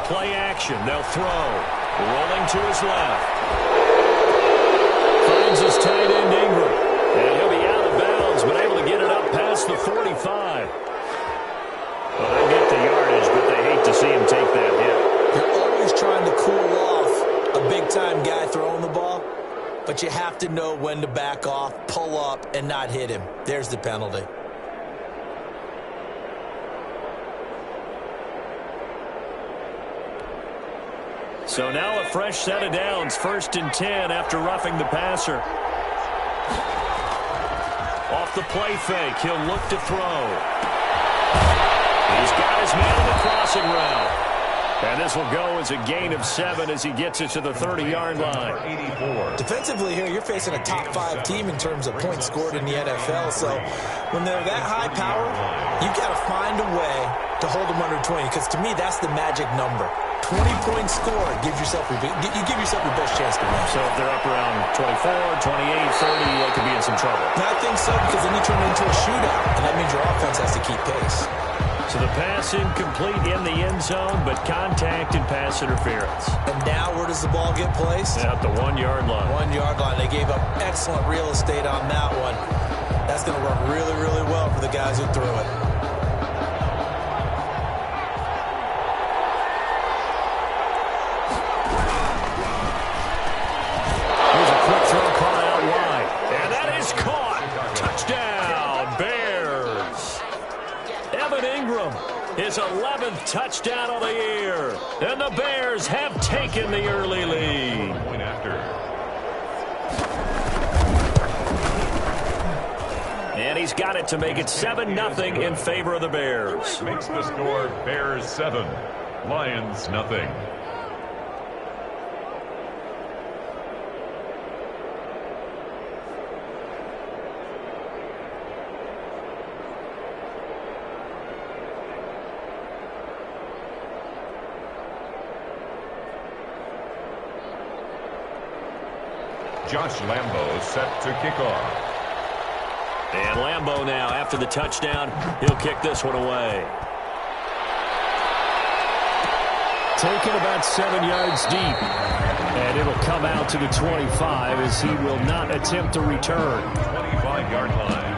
play action. They'll throw. Rolling to his left. Finds his tight end Ingram. And he'll be out of bounds, but able to get it up past the 45. Well, they get the yardage, but they hate to see him take that hit. You're always trying to cool off a big-time guy throwing the ball, but you have to know when to back off, pull up, and not hit him. There's the penalty. So now a fresh set of downs, 1st and 10 after roughing the passer. Off the play fake, he'll look to throw. He's got his man in the crossing route. And this will go as a gain of 7 as he gets it to the 30-yard line. Defensively here, you're facing a top 5 team in terms of points scored in the NFL. So when they're that high power, you've got to find a way to hold them under 20. Because to me, that's the magic number. 20 points scored, you give yourself your best chance to win. So if they're up around 24, 28, 30, they could be in some trouble. And I think so, because then you turn it into a shootout, and that means your offense has to keep pace. So the pass incomplete in the end zone, but contact and pass interference. And now where does the ball get placed? At the 1-yard line. 1-yard line. They gave up excellent real estate on that one. That's going to work really, really well for the guys who threw it. Here's a quick throw caught out wide. And that is caught. Touchdown, Bears. Evan Ingram, his 11th touchdown of the year. And the Bears have taken the early lead. Point after. And he's got it to make it 7-0 in favor of the Bears. Makes the score Bears 7, Lions nothing. Josh Lambo set to kick off. And Lambo now, after the touchdown, he'll kick this one away. Taken about 7 yards deep. And it'll come out to the 25 as he will not attempt to return. 25-yard line.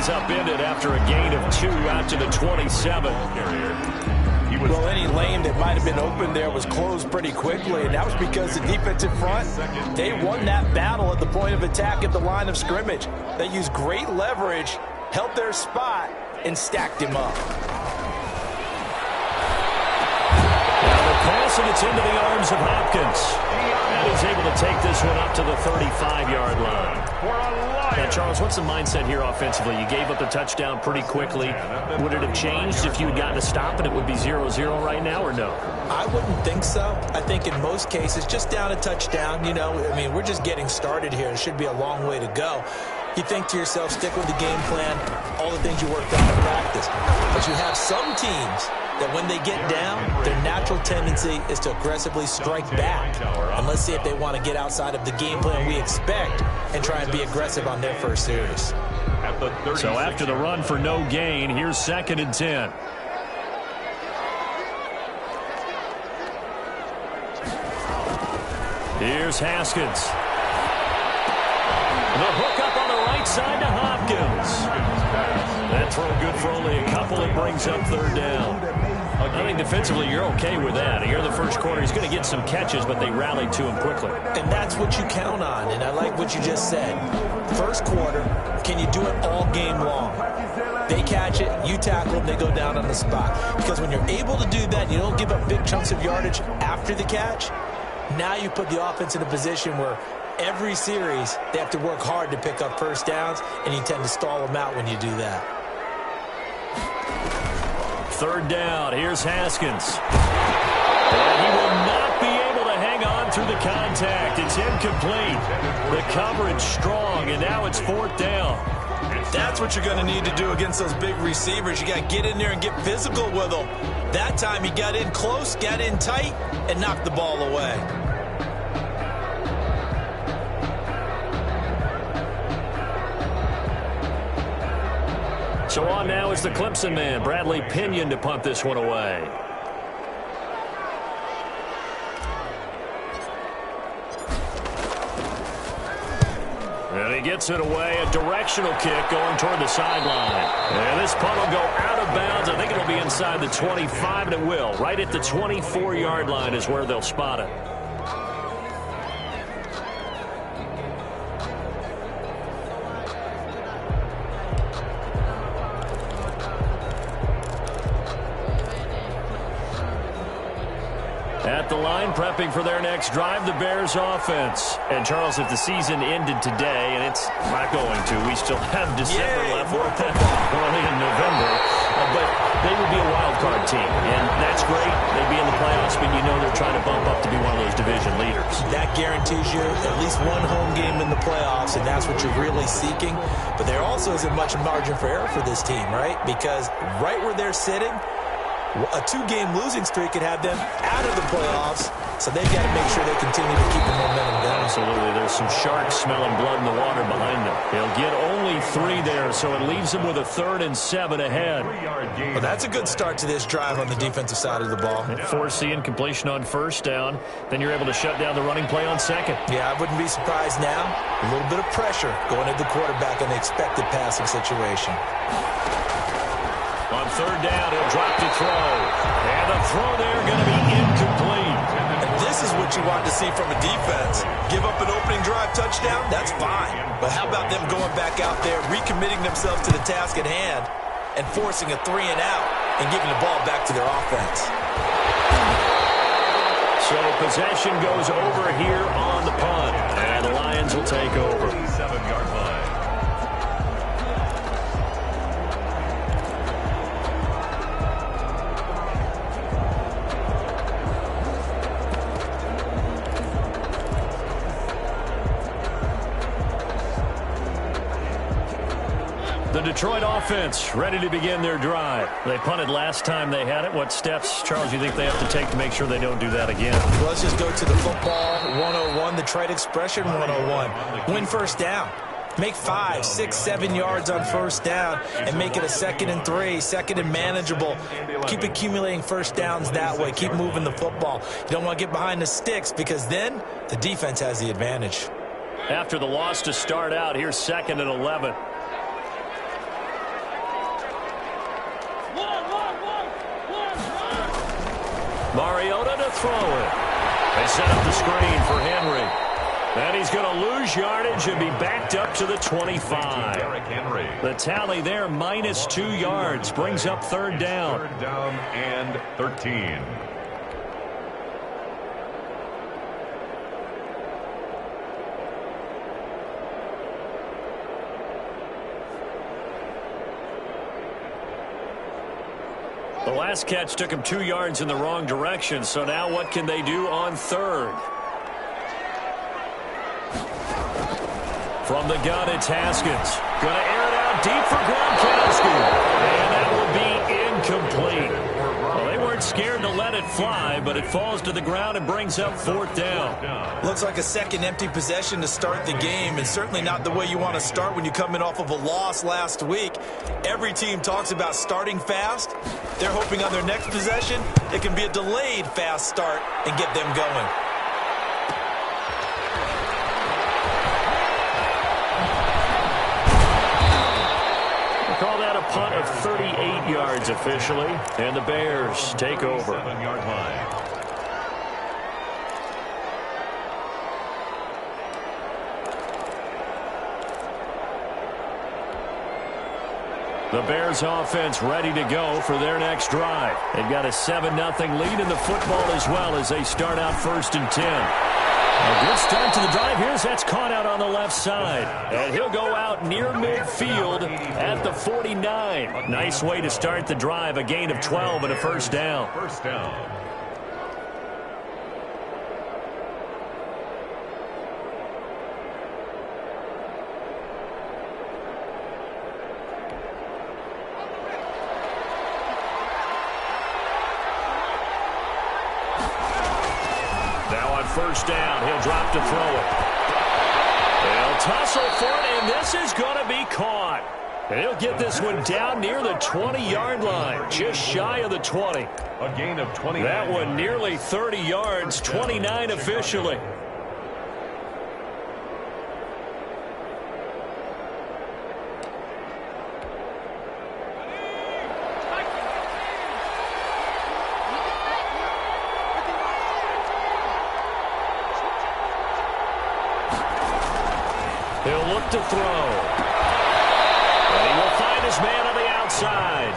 Upended after a gain of 2 out to the 27. Well, any lane that might have been open there was closed pretty quickly, and that was because the defensive front, they won that battle at the point of attack at the line of scrimmage. They used great leverage, held their spot, and stacked him up. Now the pass, and it's into the arms of Hopkins. And he's able to take this one up to the 35-yard line. Now, Charles, what's the mindset here offensively? You gave up the touchdown pretty quickly. Would it have changed if you had gotten a stop and it would be 0-0 right now, or no? I wouldn't think so. I think in most cases, just down a touchdown, you know, I mean, we're just getting started here. It should be a long way to go. You think to yourself, stick with the game plan, all the things you worked on in practice. But you have some teams that when they get down, their natural tendency is to aggressively strike back. And let's see if they want to get outside of the game plan we expect and try and be aggressive on their first series. So after the run for no gain, here's 2nd and 10. Here's Haskins. The hook up on the right side to Hopkins. That throw good for only a couple. It brings up 3rd down. I think defensively you're okay with that. Here in the first quarter, he's going to get some catches, but they rallied to him quickly. And that's what you count on, and I like what you just said. First quarter, can you do it all game long? They catch it, you tackle them, they go down on the spot. Because when you're able to do that, you don't give up big chunks of yardage after the catch, now you put the offense in a position where every series they have to work hard to pick up first downs, and you tend to stall them out when you do that. 3rd down. Here's Haskins. And he will not be able to hang on through the contact. contact. It's incomplete. The coverage strong, and now it's 4th down. That's what you're going to need to do against those big receivers. You got to get in there and get physical with them. That time he got in close, got in tight, and knocked the ball away. So on now is the Clemson man, Bradley Pinion, to punt this one away. And he gets it away, a directional kick going toward the sideline. And this punt will go out of bounds. I think it'll be inside the 25, and it will. Right at the 24-yard line is where they'll spot it. At the line, prepping for their next drive, the Bears offense. And, Charles, if the season ended today, and it's not going to, we still have December left. We're only in November. But they would be a wild card team, and that's great. They'd be in the playoffs, but you know they're trying to bump up to be one of those division leaders. That guarantees you at least one home game in the playoffs, and that's what you're really seeking. But there also isn't much margin for error for this team, right? Because right where they're sitting, a 2-game losing streak could have them out of the playoffs, so they've got to make sure they continue to keep the momentum going. Absolutely. There's some sharks smelling blood in the water behind them. They'll get only 3 there, so it leaves them with a 3rd and 7 ahead. Well, that's a good start to this drive on the defensive side of the ball. Forcing incompletion on 1st down. Then you're able to shut down the running play on 2nd. Yeah, I wouldn't be surprised now. A little bit of pressure going at the quarterback in the expected passing situation. On 3rd down, he'll drop to throw. And the throw there going to be incomplete. And this is what you want to see from a defense. Give up an opening drive touchdown, that's fine. But how about them going back out there, recommitting themselves to the task at hand, and forcing a 3-and-out and giving the ball back to their offense. So possession goes over here on the punt. And the Lions will take over. 7-yard line. The Detroit offense ready to begin their drive. They punted last time they had it. What steps, Charles, you think they have to take to make sure they don't do that again? Well, let's just go to the football 101, the trade expression 101. Win 1st down. Make 5, 6, 7 yards on 1st down and make it a 2nd and 3, 2nd and manageable. Keep accumulating 1st downs that way. Keep moving the football. You don't want to get behind the sticks because then the defense has the advantage. After the loss to start out, here's 2nd and 11. Mariota to throw it. They set up the screen for Henry. And he's going to lose yardage and be backed up to the 25. The tally there, -2 yards, brings up 3rd down. 3rd down and 13. The last catch took him 2 yards in the wrong direction, so now what can they do on 3rd? From the gun, it's Haskins. Going to air it out deep for Gronkowski. And that will be incomplete. Well, they weren't scared to let it fly, but it falls to the ground and brings up 4th down. Looks like a second empty possession to start the game, and certainly not the way you want to start when you come in off of a loss last week. Every team talks about starting fast. They're hoping on their next possession, it can be a delayed fast start and get them going. Call that a punt of 38 yards officially, and the Bears take over. 7-yard line. The Bears offense ready to go for their next drive. They've got a 7-0 lead in the football as well as they start out 1st and 10. A good start to the drive. Here's that's caught out on the left side. And he'll go out near midfield at the 49. Nice way to start the drive. A gain of 12 and a 1st down. 1st down. first down. He'll drop to throw it. They'll tussle for it, and this is going to be caught. And he'll get this one down near the 20-yard line, just shy of the 20. A gain of 20. That one nearly 30 yards, 29 officially. He'll look to throw. And he will find his man on the outside.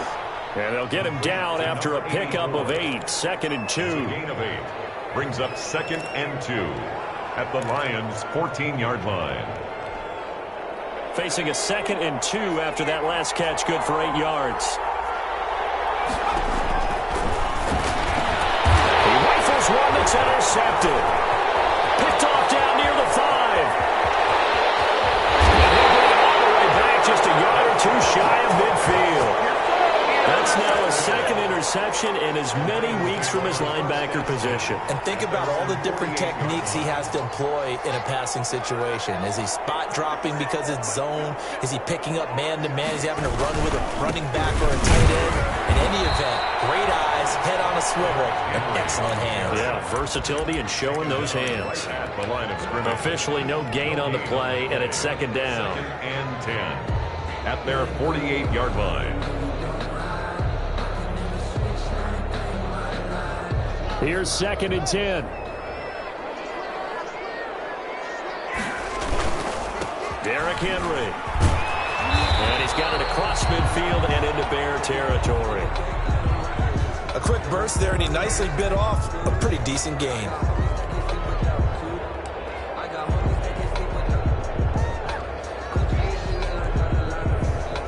And they'll get him down after a pickup of 8. 2nd and 2. Gain of 8. Brings up 2nd and 2 at the Lions' 14-yard line. Facing a 2nd and 2 after that last catch, good for 8 yards. He rifles one that's intercepted. Picked off down near the 5. Just a yard or 2 shy of midfield. That's now a 2nd interception in as many weeks from his linebacker position. And think about all the different techniques he has to employ in a passing situation. Is he spot dropping because it's zone? Is he picking up man-to-man? Is he having to run with a running back or a tight end? In any event, great eyes, head on a swivel, and excellent hands. Yeah, versatility and showing those hands. At the line of scrimmage. Officially no gain on the play, and it's 2nd down. 2nd and 10 at their 48-yard line. Here's 2nd and 10. Derrick Henry. And he's got it across midfield and into Bear territory. A quick burst there, and he nicely bit off a pretty decent gain.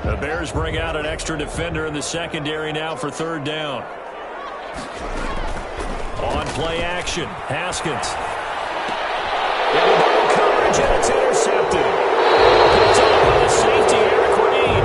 The Bears bring out an extra defender in the secondary now for 3rd down. On play action, Haskins. And a double coverage, and it's intercepted. Picked up by the safety, Eric Green.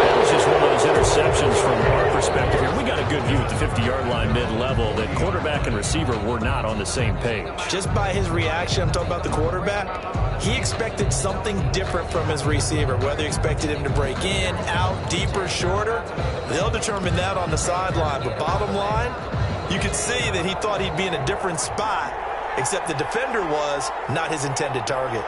That was just one of those interceptions from our perspective here. We got a good view at the 50-yard line mid-level that quarterback and receiver were not on the same page. Just by his reaction, I'm talking about the quarterback, he expected something different from his receiver, whether he expected him to break in, out, deeper, shorter. They'll determine that on the sideline. But bottom line, you could see that he thought he'd be in a different spot, except the defender was not his intended target.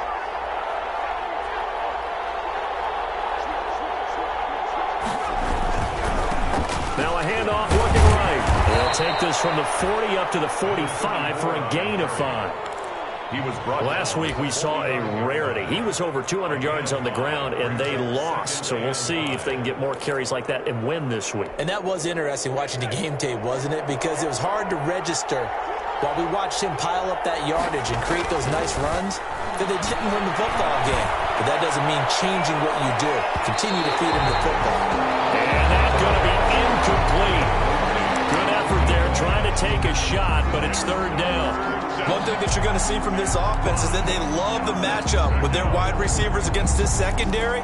Now a handoff looking right. They'll take this from the 40 up to the 45 for a gain of 5. He was brought Last week we saw a rarity. He was over 200 yards on the ground, and they lost. So we'll see if they can get more carries like that and win this week. And that was interesting watching the game tape, wasn't it? Because it was hard to register while we watched him pile up that yardage and create those nice runs that they didn't win the football game. But that doesn't mean changing what you do. Continue to feed him the football. And that's going to be incomplete. Good effort there, trying to take a shot, but it's 3rd down. One thing that you're going to see from this offense is that they love the matchup with their wide receivers against this secondary.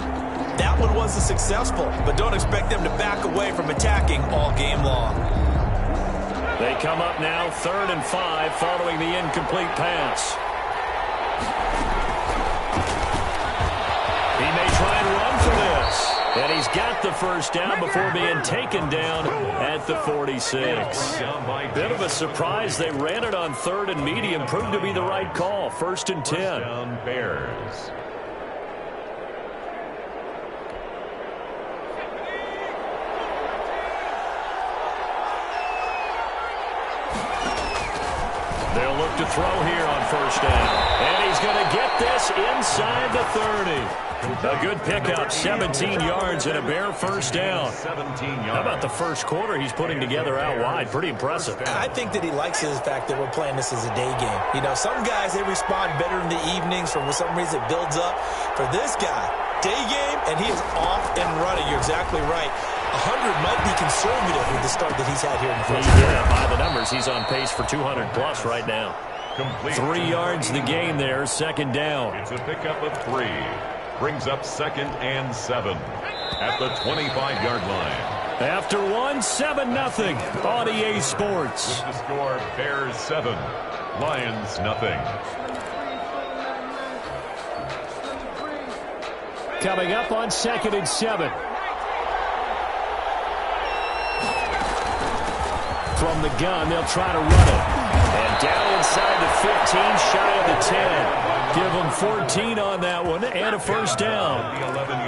That one wasn't successful, but don't expect them to back away from attacking all game long. They come up now 3rd and 5 following the incomplete pass. He may try and run for this. And he's got the first down before being taken down at the 46. Bit of a surprise. They ran it on 3rd and medium. Proved to be the right call. 1st and 10. down Bears. They'll look to throw here on 1st down. And he's going to get this inside the 30. A good pickup, 17 yards and a Bear first down. 17 yards. How about the first quarter he's putting together out wide? Pretty impressive. I think that he likes the fact that we're playing this as a day game. You know, some guys, they respond better in the evenings. For some reason, it builds up. For this guy, day game, and he is off and running. You're exactly right. 100 might be conservative with the start that he's had here in the first quarter. Yeah, by the numbers, he's on pace for 200-plus right now. Complete. 3 yards the gain there, 2nd down. It's a pickup of 3. Brings up 2nd and 7 at the 25-yard line. After one, 7-0 on EA Sports. With the score, Bears 7, Lions nothing. Coming up on 2nd and 7. From the gun, they'll try to run it. And down inside the 15, shy of the 10. Give them 14 on that one and a first down.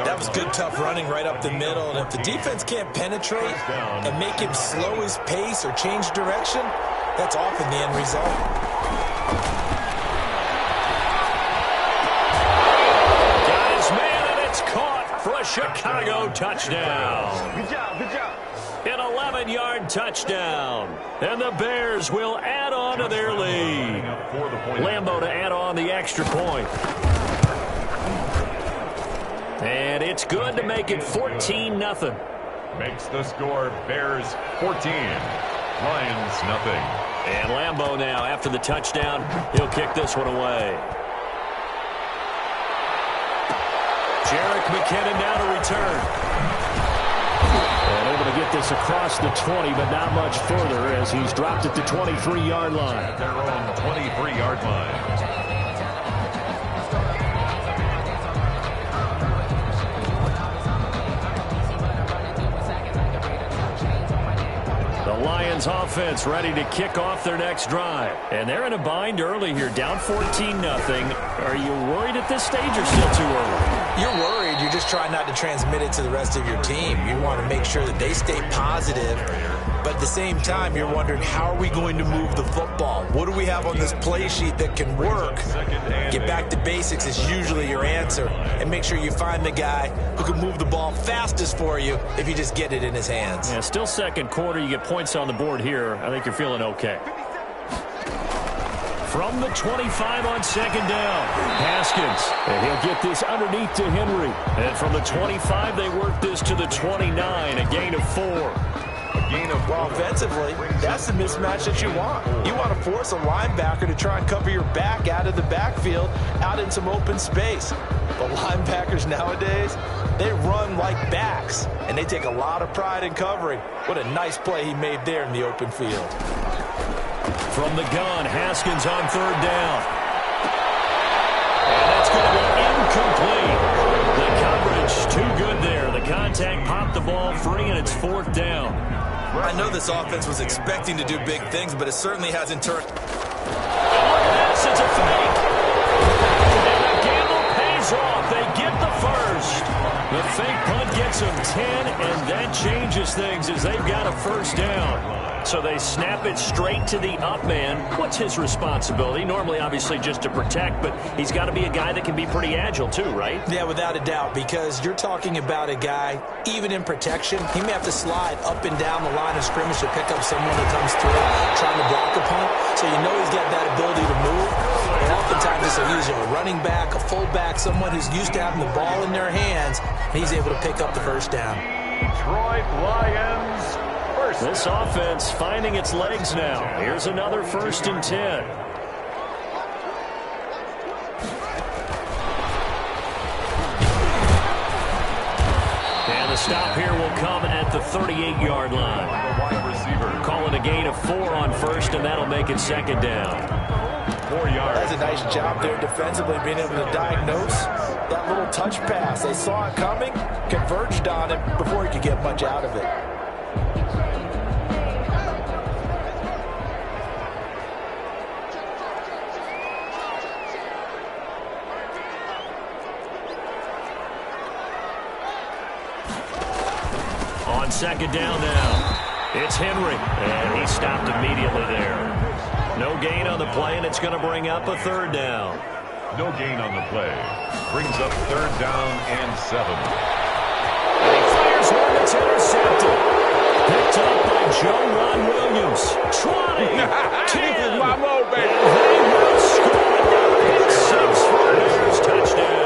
That was good, tough running right up the middle. And if the defense can't penetrate and make him slow his pace or change direction, that's often the end result. Got his man, and it's caught for a Chicago touchdown. Good job, good job. An 11-yard touchdown. And the Bears will add on to their lead. Lambeau to add on the extra point. And it's good to make it 14-0. Makes the score Bears 14. Lions nothing. And Lambeau now, after the touchdown, he'll kick this one away. Jerick McKinnon now to return. And able to get this across the 20, but not much further as he's dropped at the 23-yard line. At their own 23-yard line. The Lions offense ready to kick off their next drive. And they're in a bind early here, down 14-0. Are you worried at this stage or still too early? You're worried. You're just trying not to transmit it to the rest of your team. You want to make sure that they stay positive. But at the same time, you're wondering, how are we going to move the football? What do we have on this play sheet that can work? Get back to basics is usually your answer. And make sure you find the guy who can move the ball fastest for you if you just get it in his hands. Yeah, still second quarter. You get points on the board here. I think you're feeling okay. From the 25 on 2nd down, Haskins. And he'll get this underneath to Henry. And from the 25, they work this to the 29, a gain of 4. Well, offensively, that's the mismatch that you want. You want to force a linebacker to try and cover your back out of the backfield, out in some open space. But linebackers nowadays, they run like backs, and they take a lot of pride in covering. What a nice play he made there in the open field. From the gun, Haskins on 3rd down. And that's going to be incomplete. The coverage too good there. The contact popped the ball free, and it's 4th down. I know this offense was expecting to do big things, but it certainly hasn't turned. And look at this, it's a fake. And the gamble pays off. They get the first. The fake punt gets them 10, and that changes things as they've got a first down. So they snap it straight to the up man. What's his responsibility? Normally, obviously, just to protect, but he's got to be a guy that can be pretty agile too, right? Yeah, without a doubt, because you're talking about a guy, even in protection, he may have to slide up and down the line of scrimmage to pick up someone that comes through trying to block a punt. So you know he's got that ability to move. And oftentimes it's usually a running back, a fullback, someone who's used to having the ball in their hands, and he's able to pick up the first down. Detroit Lions. This offense finding its legs now. Here's another 1st and 10. And the stop here will come at the 38-yard line. The wide receiver. Calling a gain of 4 on 1st, and that'll make it 2nd down. 4 yards. That's a nice job there defensively, being able to diagnose that little touch pass. They saw it coming, converged on it before he could get much out of it. On 2nd down now, it's Henry, and he stopped immediately there. No gain on the play, and it's going to bring up a 3rd down. No gain on the play. Brings up 3rd down and 7. And he fires one that's intercepted. Picked up by Joe Ron Williams. 20, 10, My mode, baby. and they will score. It's 6 for the Bears, touchdown.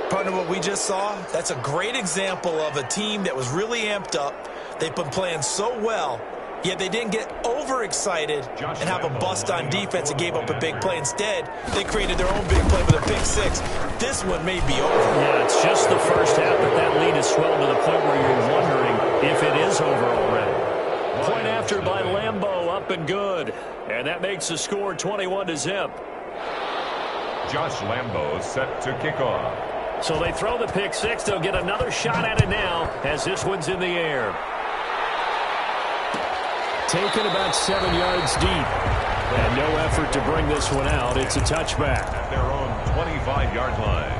Partner, what we just saw, that's a great example of a team that was really amped up. They've been playing so well, yet they didn't get overexcited and have a bust on defense and gave up a big play. Instead, they created their own big play with a pick 6. This one may be over. Yeah, it's just the first half, but that lead has swelled to the point where you're wondering if it is over already. Point after by Lambeau Up and good. And that makes the score 21-0. Josh Lambo set to kick off. So they throw the pick six. They'll get another shot at it now as this one's in the air. Taken about 7 yards deep. And no effort to bring this one out. It's a touchback. At their own 25-yard line.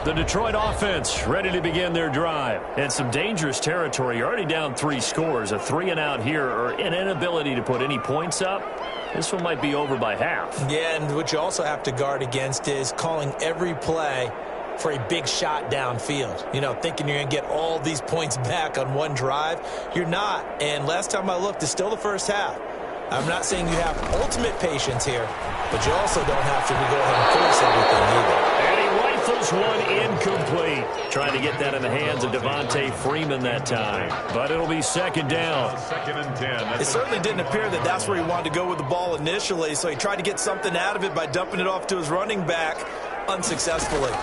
The Detroit offense ready to begin their drive. And some dangerous territory. You're already down 3 scores. A 3-and-out here or an inability to put any points up. This one might be over by half. Yeah, and what you also have to guard against is calling every play for a big shot downfield. You know, thinking you're going to get all these points back on one drive. You're not. And last time I looked, it's still the first half. I'm not saying you have ultimate patience here, but you also don't have to go ahead and force everything either. And he rifles one incomplete. Trying to get that in the hands of Devontae Freeman that time. But it'll be second down. Second and 10. It certainly didn't appear that that's where he wanted to go with the ball initially, so he tried to get something out of it by dumping it off to his running back unsuccessfully. And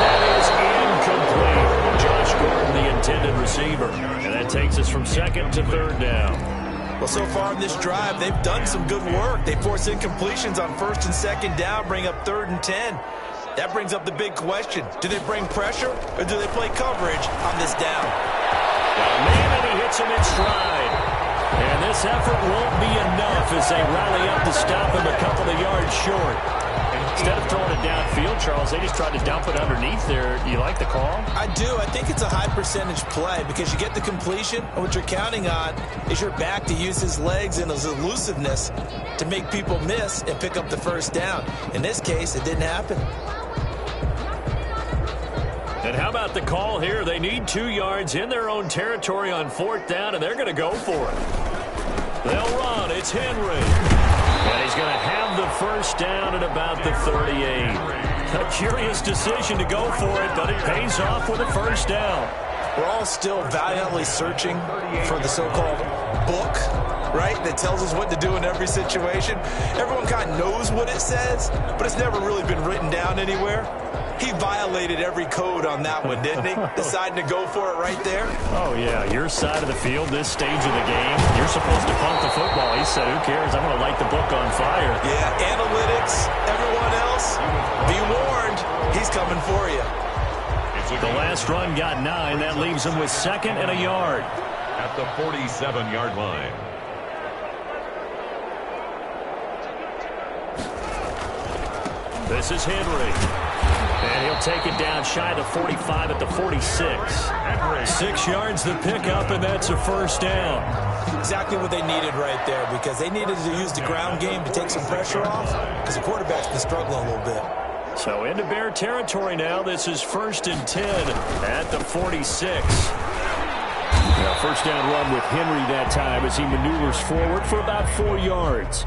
that is incomplete. Josh Gordon, the intended receiver. And that takes us from second to third down. Well, so far in this drive, they've done some good work. They force incompletions on first and second down, bring up 3rd and 10. That brings up the big question. Do they bring pressure or do they play coverage on this down? Man, and he hits him in stride. And this effort won't be enough as they rally up to stop him a couple of yards short. Instead of throwing it downfield, Charles, they just tried to dump it underneath there. You like the call? I do. I think it's a high percentage play because you get the completion, and what you're counting on is your back to use his legs and his elusiveness to make people miss and pick up the first down. In this case, it didn't happen. And how about the call here? They need 2 yards in their own territory on 4th down, and they're going to go for it. They'll run. It's Henry. And he's going to have the first down at about the 38. A curious decision to go for it, but it pays off with a first down. We're all still valiantly searching for the so-called book, right, that tells us what to do in every situation. Everyone kind of knows what it says, but it's never really been written down anywhere. He violated every code on that one, didn't he? Deciding to go for it right there. Oh, yeah. Your side of the field, this stage of the game, you're supposed to punt the football. He said, who cares? I'm going to light the book on fire. Yeah, analytics, everyone else, be warned, he's coming for you. The last run got 9. That leaves him with 2nd and a yard. At the 47-yard line. This is Henry. And he'll take it down shy of the 45 at the 46. 6 yards the pickup, and that's a first down. Exactly what they needed right there, because they needed to use the ground game to take some pressure off, because the quarterback's been struggling a little bit. So into Bear territory now. This is 1st and 10 at the 46. Now, first down run with Henry that time as he maneuvers forward for about 4 yards.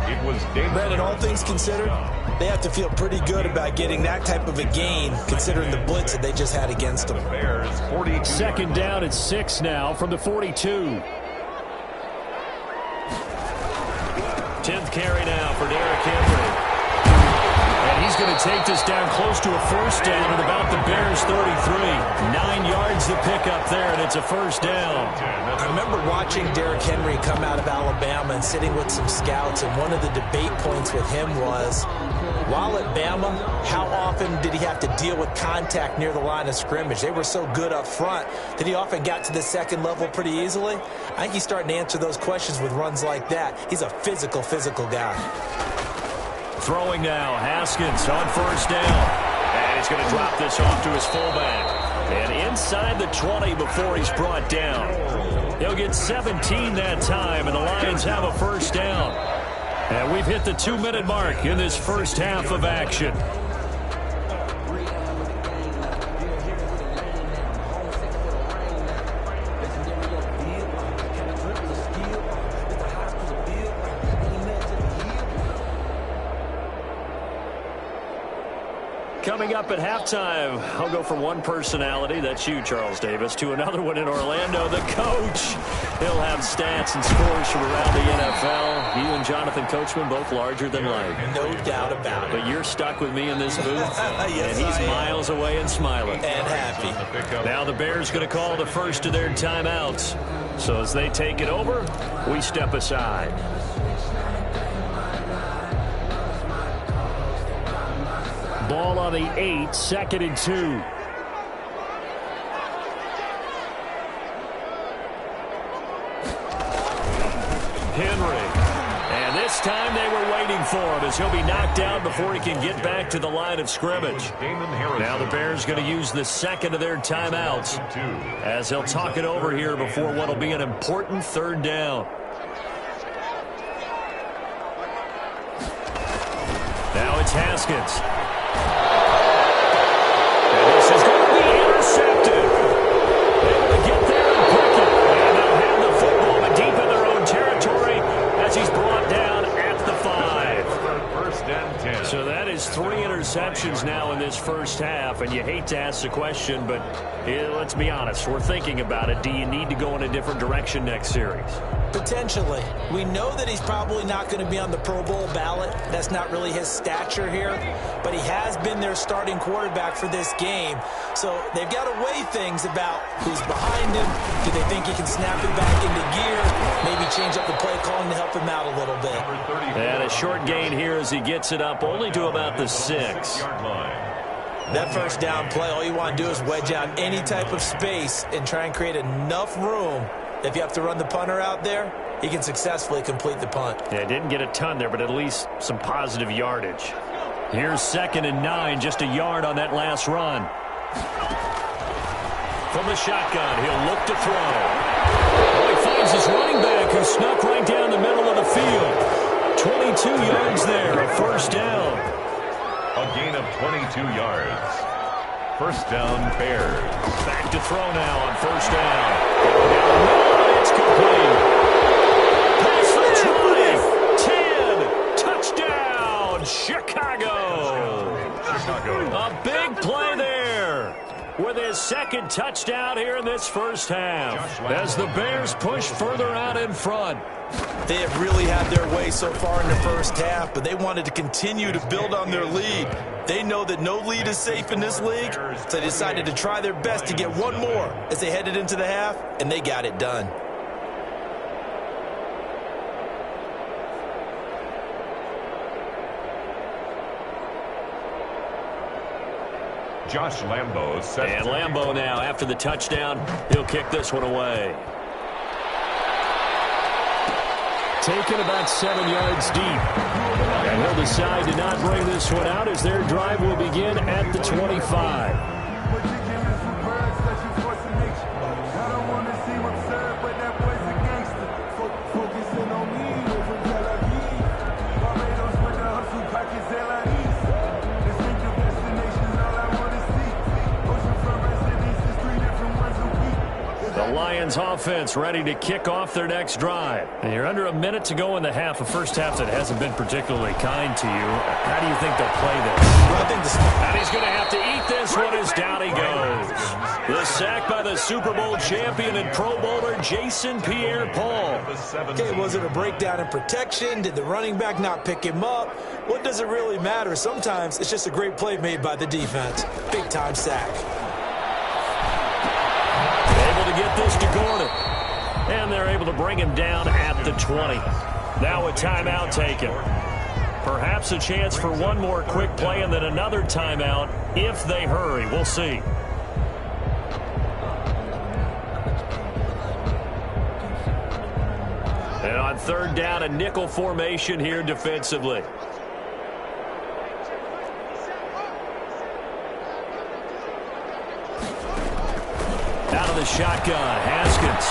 It was Brandon, all things considered, they have to feel pretty good about getting that type of a gain, considering the blitz that they just had against them. Bears 42. Second down at 6 now from the 42. 10th carry now for Derrick Henry. And he's going to take this down close to a first down at about the Bears' 33. 9 yards the pickup there, and it's a first down. I remember watching Derrick Henry come out of Alabama and sitting with some scouts, and one of the debate points with him was, while at Bama, how often did he have to deal with contact near the line of scrimmage? They were so good up front that he often got to the second level pretty easily. I think he's starting to answer those questions with runs like that. He's a physical guy. Throwing now, Haskins on first down. And he's going to drop this off to his fullback. And inside the 20 before he's brought down. He'll get 17 that time, and the Lions have a first down. And we've hit the 2-minute mark in this first half of action. Coming up at halftime, I'll go from one personality, that's you, Charles Davis, to another one in Orlando, the coach. He'll have stats and scores from around the NFL. You and Jonathan Coachman both larger than life. No doubt about it. But you're stuck with me in this booth, yes, and he's miles away and smiling. And happy. Now the Bears going to call the first of their timeouts. So as they take it over, we step aside. Ball on the 8, 2nd and 2. Henry. And this time they were waiting for him as he'll be knocked out before he can get back to the line of scrimmage. Now the Bears going to use the second of their timeouts as they'll talk it over here before what will be an important third down. Now it's Haskins. And this is going to be intercepted. Able to get there and pick it. And they'll have the football but deep in their own territory as he's brought down at the 5. First and 10. So that is 3 interceptions now in this first half. And you hate to ask the question, but let's be honest. We're thinking about it. Do you need to go in a different direction next series? Potentially. We know that he's probably not going to be on the Pro Bowl ballot. That's not really his stature here. But he has been their starting quarterback for this game. So they've got to weigh things about who's behind him. Do they think he can snap it back into gear? Maybe change up the play calling to help him out a little bit. And a short gain here as he gets it up only to about the 6. That first down play, all you want to do is wedge out any type of space and try and create enough room. If you have to run the punter out there, he can successfully complete the punt. Yeah, didn't get a ton there, but at least some positive yardage. Here's 2nd and 9, just a yard on that last run. From the shotgun, he'll look to throw. Oh, he finds his running back who snuck right down the middle of the field. 22 yards there, a first down. A gain of 22 yards. First down, Bears. Back to throw now on first down. It's complete. Pass for 20. 10. Touchdown, Chicago. A big play there with his second touchdown here in this first half as the Bears push further out in front. They have really had their way so far in the first half, but they wanted to continue to build on their lead. They know that no lead is safe in this league, so they decided to try their best to get one more as they headed into the half, and they got it done. Josh Lambo set. And Lambo now, after the touchdown, he'll kick this one away. Taken about 7 yards deep. And he'll decide to not bring this one out as their drive will begin at the 25. The Lions offense ready to kick off their next drive. And you're under a minute to go in the half, a first half that hasn't been particularly kind to you. How do you think they'll play this? Well, I think and he's going to have to eat this one as down he goes. The sack by the Super Bowl champion and Pro Bowler Jason Pierre-Paul. Okay, was it a breakdown in protection? Did the running back not pick him up? What does it really matter? Sometimes it's just a great play made by the defense. Big-time sack. Get this to Gordon. And they're able to bring him down at the 20. Now a timeout taken. Perhaps a chance for one more quick play and then another timeout if they hurry. We'll see. And on third down, a nickel formation here defensively. Out of the shotgun, Haskins.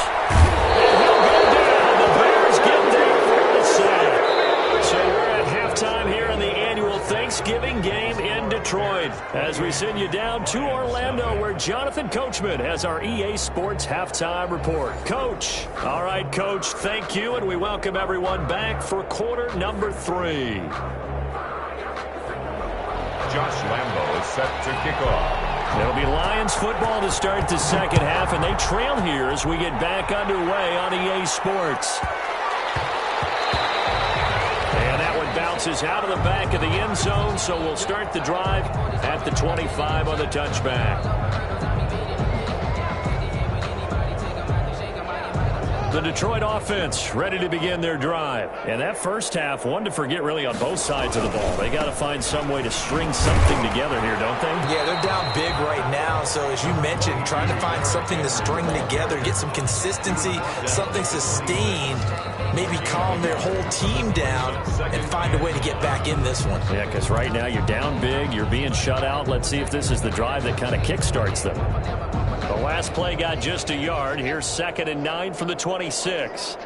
And he'll go down. The Bears get there for the sack. So we're at halftime here in the annual Thanksgiving game in Detroit. As we send you down to Orlando, where Jonathan Coachman has our EA Sports halftime report. Coach. All right, Coach, thank you, and we welcome everyone back for quarter number 3. Josh Lambo set to kick off. It'll be Lions football to start the second half, and they trail here as we get back underway on EA Sports. And that one bounces out of the back of the end zone, so we'll start the drive at the 25 on the touchback. The Detroit offense ready to begin their drive. And that first half, one to forget really on both sides of the ball. They got to find some way to string something together here, don't they? Yeah, they're down big right now. So as you mentioned, trying to find something to string together, get some consistency, something sustained, maybe calm their whole team down and find a way to get back in this one. Yeah, because right now you're down big, you're being shut out. Let's see if this is the drive that kind of kickstarts them. The last play got just a yard. Here's 2nd and 9 from the 26.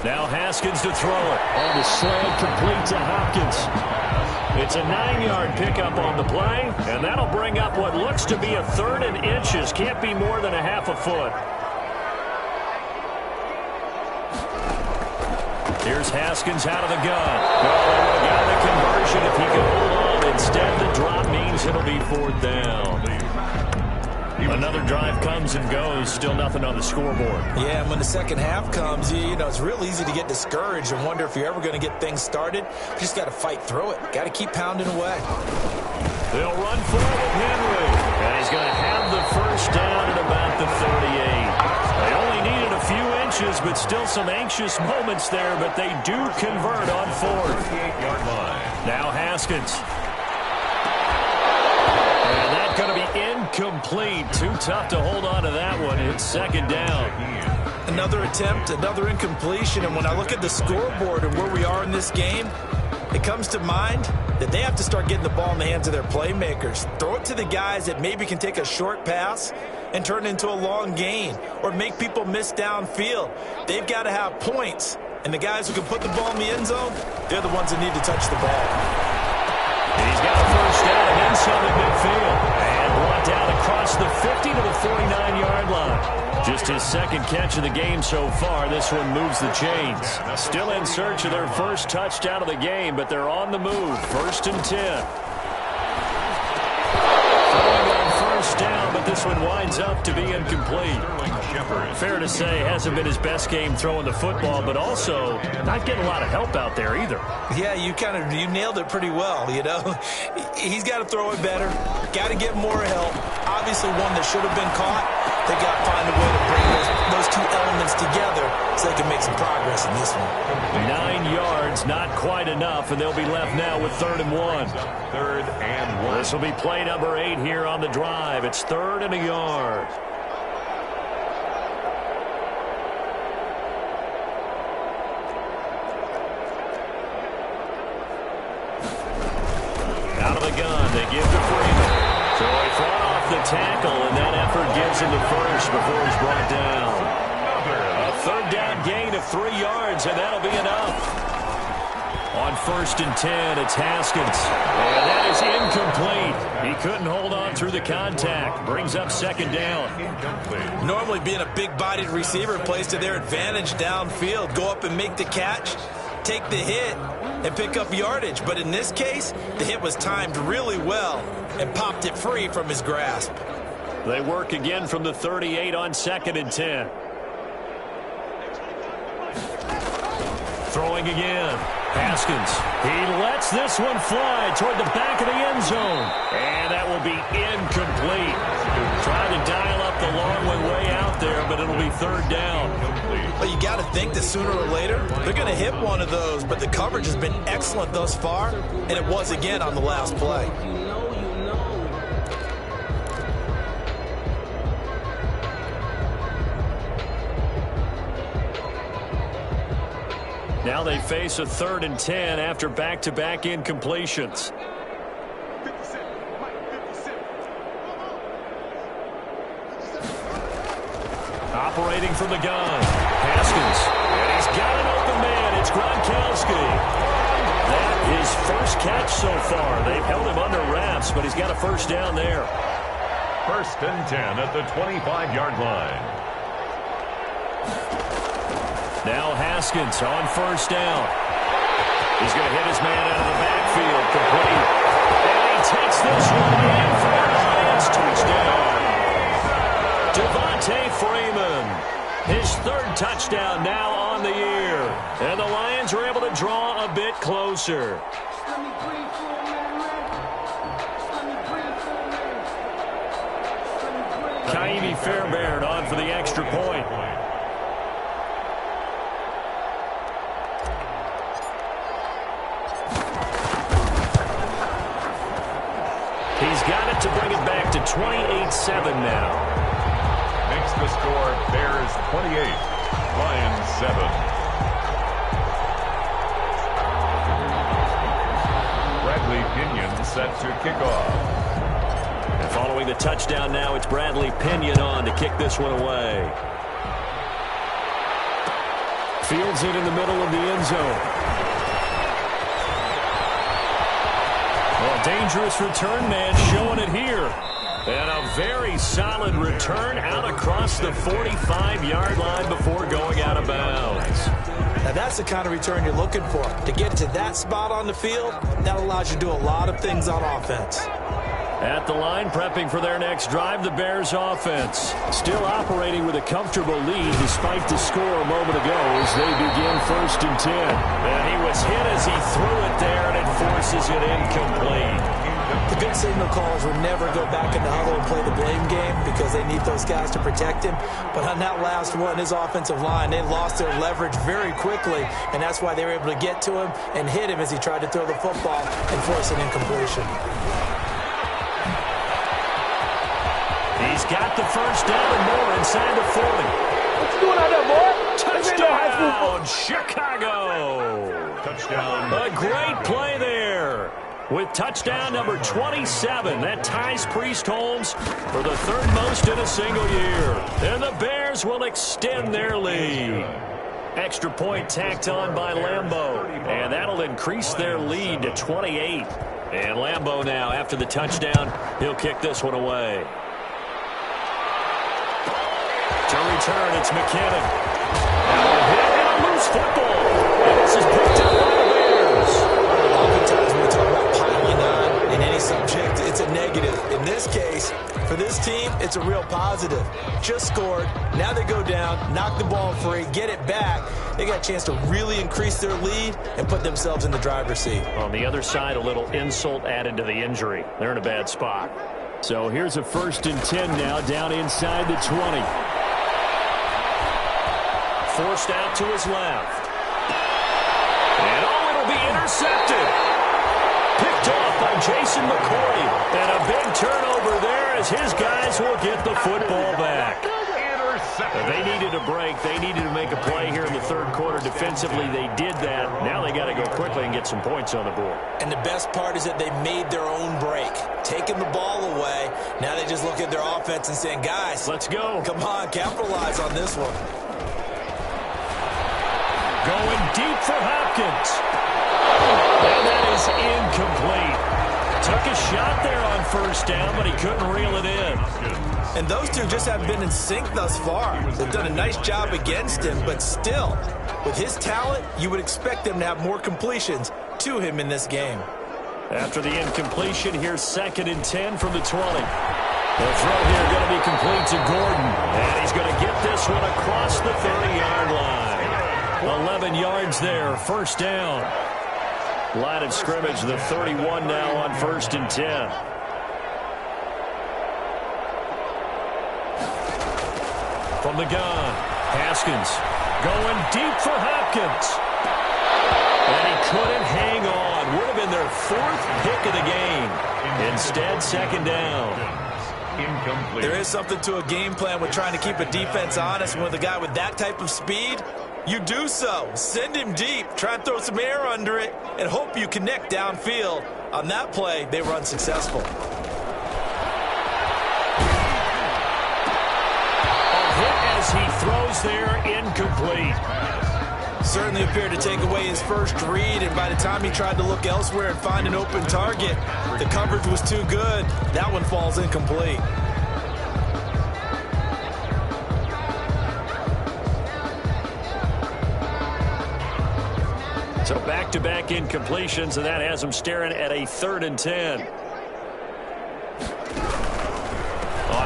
Now Haskins to throw it. On the slant, complete to Hopkins. It's a 9-yard pickup on the play, and that'll bring up what looks to be a 3rd and inches. Can't be more than a half a foot. Here's Haskins out of the gun. Well, they would have got the conversion if he could hold on. Instead, the drop means it'll be 4th down. Another drive comes and goes. Still nothing on the scoreboard. Yeah, and when the second half comes, you know, it's real easy to get discouraged and wonder if you're ever going to get things started. You just got to fight through it. Got to keep pounding away. They'll run forward Henry. And he's going to have the first down at about the 38. They only needed a few inches, but still some anxious moments there, but they do convert on 4th. 38-yard line. Now Haskins. And that's going to be incomplete. Too tough to hold on to that one. It's 2nd down. Another attempt, another incompletion, and when I look at the scoreboard and where we are in this game, it comes to mind that they have to start getting the ball in the hands of their playmakers. Throw it to the guys that maybe can take a short pass and turn it into a long gain or make people miss downfield. They've got to have points, and the guys who can put the ball in the end zone, they're the ones that need to touch the ball. He's got a first down and then some at midfield. And brought down across the 50 to the 49-yard line. Just his 2nd catch of the game so far. This one moves the chains. Still in search of their first touchdown of the game, but they're on the move. 1st and 10. Throwing on first down, but this one winds up to be incomplete. Fair to say, hasn't been his best game throwing the football, but also not getting a lot of help out there either. Yeah, you nailed it pretty well, you know. He's got to throw it better, got to get more help. Obviously one that should have been caught. They got to find a way to bring those two elements together so they can make some progress in this one. 9 yards, not quite enough, and they'll be left now with 3rd and 1. 3rd and 1. This will be play number 8 here on the drive. It's 3rd and a yard. Out of the gun, they give to Freeman. So he fought off the tackle, and that effort gives him the first before he's brought down. A 3rd down gain of 3 yards, and that'll be enough. On 1st and 10, it's Haskins. And that is incomplete. He couldn't hold on through the contact. Brings up 2nd down. Normally being a big-bodied receiver plays to their advantage downfield. Go up and make the catch, take the hit, and pick up yardage. But in this case, the hit was timed really well and popped it free from his grasp. They work again from the 38 on 2nd and 10. Throwing again. Haskins. He lets this one fly toward the back of the end zone. And that will be incomplete. Trying to dial up the long one way out there, but it'll be 3rd down. Well, you got to think that sooner or later, they're going to hit one of those, but the coverage has been excellent thus far, and it was again on the last play. Now they face a 3rd and 10 after back-to-back incompletions. Operating from the gun. Haskins. And he's got an open man. It's Gronkowski. That is first catch so far. They've held him under wraps, but he's got a first down there. 1st and 10 at the 25-yard line. Now Haskins on first down. He's going to hit his man out of the backfield, complete. And he takes this one in for the Lions touchdown. Devontae Freeman, his third touchdown now on the year. And the Lions are able to draw a bit closer. Kaimi Fairbairn on for the extra point. He's got it to bring it back to 28-7 now. Makes the score Bears 28, Lions 7. Bradley Pinion set to kick off. And following the touchdown now, it's Bradley Pinion on to kick this one away. Fields it in the middle of the end zone. Well, dangerous return man showing it here. And a very solid return out across the 45-yard line before going out of bounds. Now that's the kind of return you're looking for. To get to that spot on the field, that allows you to do a lot of things on offense. At the line, prepping for their next drive, the Bears offense. Still operating with a comfortable lead despite the score a moment ago as they begin 1st and 10. And he was hit as he threw it there, and it forces it incomplete. The good signal callers will never go back in the huddle and play the blame game because they need those guys to protect him. But on that last one, his offensive line, they lost their leverage very quickly, and that's why they were able to get to him and hit him as he tried to throw the football and force an incompletion. He's got the first down and more inside the 40. What you doing out there, boy? Touchdown, Chicago. Touchdown. A great play there. With touchdown number 27, that ties Priest Holmes for the third most in a single year. And the Bears will extend their lead. Extra point tacked on by Lambeau. And that'll increase their lead to 28. And Lambeau now, after the touchdown, he'll kick this one away. To return, it's McKinnon. Now a hit and a loose football. And this is picked up by the Bears. Oftentimes when we talk about piling on in any subject, it's a negative. In this case, for this team, it's a real positive. Just scored. Now they go down, knock the ball free, get it back. They got a chance to really increase their lead and put themselves in the driver's seat. On the other side, a little insult added to the injury. They're in a bad spot. So here's a 1st and 10 now, down inside the 20. Forced out to his left. And it'll be intercepted. Picked off by Jason McCourty. And a big turnover there as his guys will get the football back. They needed a break. They needed to make a play here in the third quarter. Defensively, they did that. Now they got to go quickly and get some points on the board. And the best part is that they made their own break. Taking the ball away. Now they just look at their offense and saying, guys, let's go. Come on, capitalize on this one. Going deep for Hopkins. And that is incomplete. Took a shot there on first down, but he couldn't reel it in. And those two just haven't been in sync thus far. They've done a nice job against him, but still, with his talent, you would expect them to have more completions to him in this game. After the incompletion, here's 2nd and 10 from the 20. The throw here going to be complete to Gordon. And he's going to get this one across the 30-yard line. 11 yards there, first down. Line of scrimmage, the 31 now on 1st and 10. From the gun, Haskins going deep for Hopkins. And he couldn't hang on. Would have been their 4th pick of the game. Instead, 2nd down. Incomplete. There is something to a game plan with trying to keep a defense honest. With a guy with that type of speed, you do so. Send him deep. Try and throw some air under it and hope you connect downfield. On that play, they were unsuccessful. As he throws there, incomplete. Certainly appeared to take away his first read, and by the time he tried to look elsewhere and find an open target, the coverage was too good. That one falls incomplete. So back-to-back incompletions, and that has them staring at a 3rd and 10. On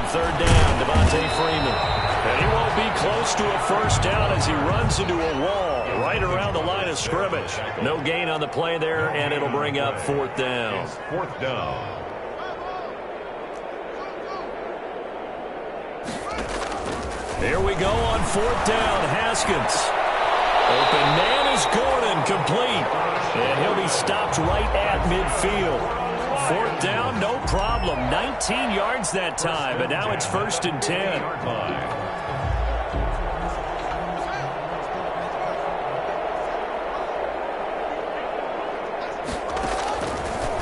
3rd down, Devontae Freeman. And he won't be close to a first down as he runs into a wall right around the line of scrimmage. No gain on the play there, and it'll bring up 4th down. 4th down. Here we go on 4th down. Haskins. Open man is Gordon, complete. And he'll be stopped right at midfield. 4th down, no problem. 19 yards that time, but now it's 1st and 10.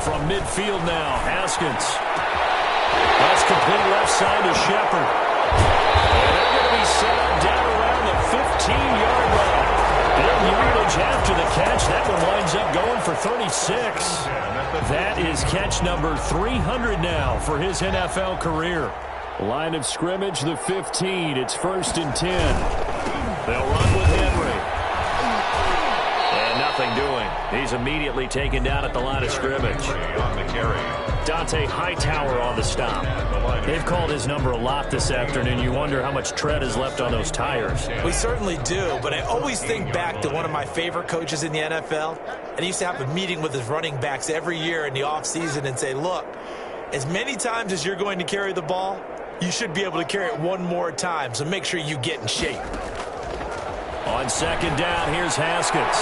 From midfield now, Haskins. That's complete left side to Shepard. And they're going to be set up down around the 15-yard line. Big yardage after the catch. That one winds up going for 36. That is catch number 300 now for his NFL career. Line of scrimmage, the 15. It's 1st and 10. They'll run with Henry. And nothing doing. He's immediately taken down at the line of scrimmage. On the carry. Dante Hightower on the stop. They've called his number a lot this afternoon. You wonder how much tread is left on those tires. We certainly do, but I always think back to one of my favorite coaches in the NFL, and he used to have a meeting with his running backs every year in the offseason and say, look, as many times as you're going to carry the ball, you should be able to carry it one more time, so make sure you get in shape. On 2nd down, here's Haskins.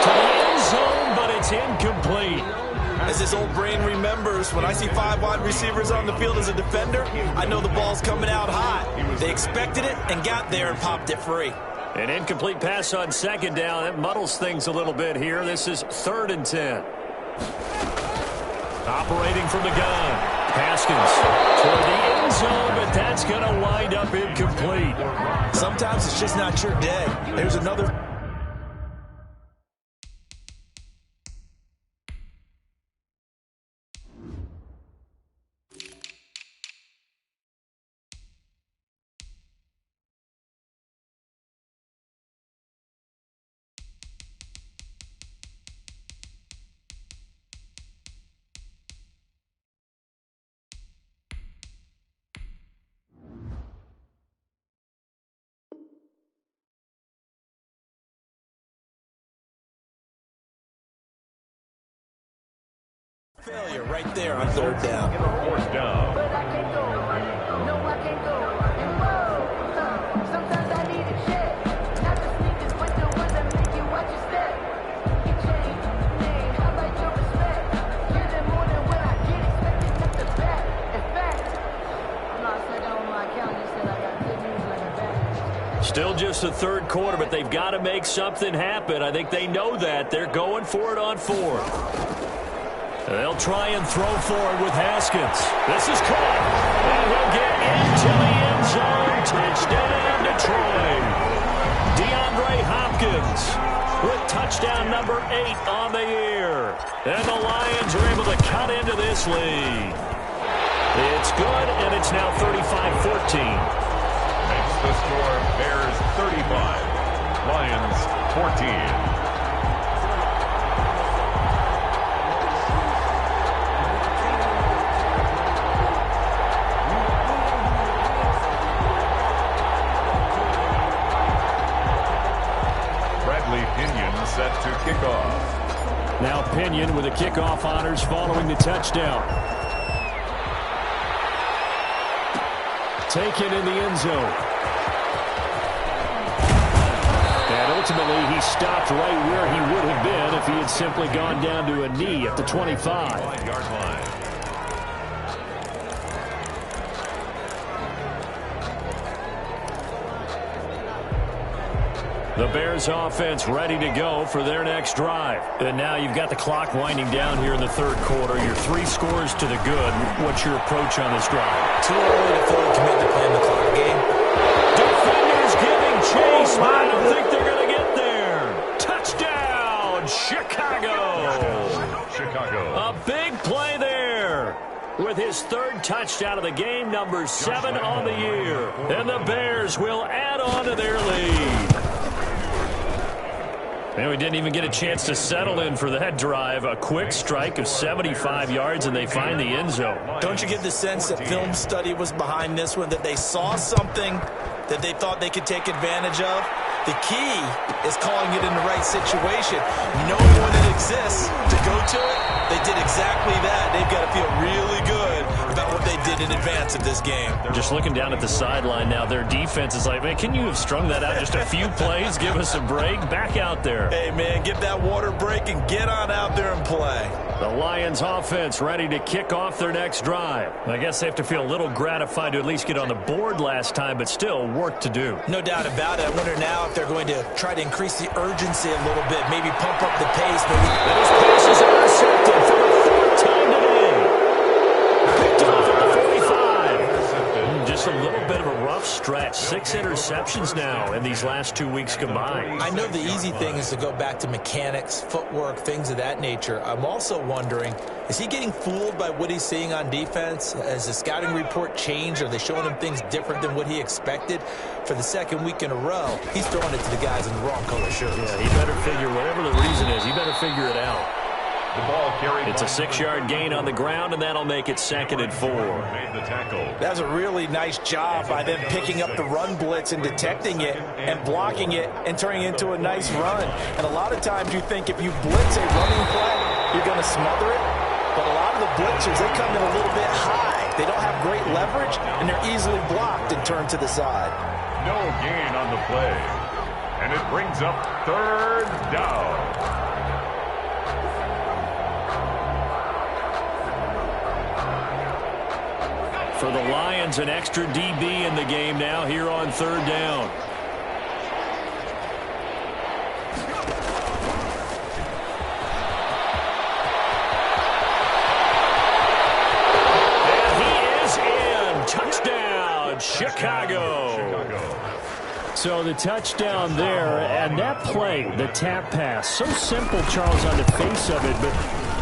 To the end zone, but it's incomplete. As his old brain remembers, when I see 5 wide receivers on the field as a defender, I know the ball's coming out hot. They expected it and got there and popped it free. An incomplete pass on 2nd down. That muddles things a little bit here. This is 3rd and 10. Operating from the gun. Haskins toward the end zone, but that's going to wind up incomplete. Sometimes it's just not your day. There's another... failure right there on 3rd down. 4th down. Still just the 3rd quarter, but they've got to make something happen. I think they know that. They're going for it on 4th. They'll try and throw forward with Haskins. This is caught. And he'll get into the end zone. Touchdown, Detroit. DeAndre Hopkins with touchdown number 8 on the year. And the Lions are able to cut into this lead. It's good, and it's now 35-14. Makes the score Bears 35, Lions 14. Set to kick off. Now Pinion with the kickoff honors following the touchdown. Taken in the end zone. And ultimately he stopped right where he would have been if he had simply gone down to a knee at the 25. 1-yard line. The Bears offense ready to go for their next drive. And now you've got the clock winding down here in the 3rd quarter. You're 3 scores to the good. What's your approach on this drive? Too early to fully commit to playing the clock game. Defenders giving chase, but I don't think they're going to get there. Touchdown, Chicago. A big play there. With his 3rd touchdown of the game, number 7 on the year. And the Bears will add on to their lead. And we didn't even get a chance to settle in for that drive. A quick strike of 75 yards, and they find the end zone. Don't you get the sense that film study was behind this one, that they saw something that they thought they could take advantage of? The key is calling it in the right situation. Knowing when it exists to go to it, they did exactly that. They've got to feel really good about what they did in advance of this game. Just looking down at the sideline now, their defense is like, man, can you have strung that out just a few plays? Give us a break. Back out there. Hey, man, give that water break and get on out there and play. The Lions offense ready to kick off their next drive. I guess they have to feel a little gratified to at least get on the board last time, but still work to do. No doubt about it. I wonder now if they're going to try to increase the urgency a little bit, maybe pump up the pace. Those passes are intercepted for the fourth time today. Picked off at the 45. Just a little bit of a rough stretch. 6 interceptions now in these last 2 weeks combined. I know the easy thing is to go back to mechanics, footwork, things of that nature. I'm also wondering, is he getting fooled by what he's seeing on defense? Has the scouting report changed? Are they showing him things different than what he expected? For the second week in a row, he's throwing it to the guys in the wrong color shirts. Yeah, he better figure, whatever the reason is, he better figure it out. The ball carried. It's a 6-yard gain on the ground, and that'll make it 2nd and 4. Made the tackle. That was a really nice job by them picking up the run blitz and detecting it and blocking it and turning it into a nice run. And a lot of times you think if you blitz a running play, you're going to smother it. But a lot of the blitzers, they come in a little bit high. They don't have great leverage, and they're easily blocked and turned to the side. No gain on the play. And it brings up 3rd down. For the Lions, an extra DB in the game now here on 3rd down. And he is in. Touchdown, Chicago. So the touchdown there, and that play, the tap pass, so simple, Charles, on the face of it, but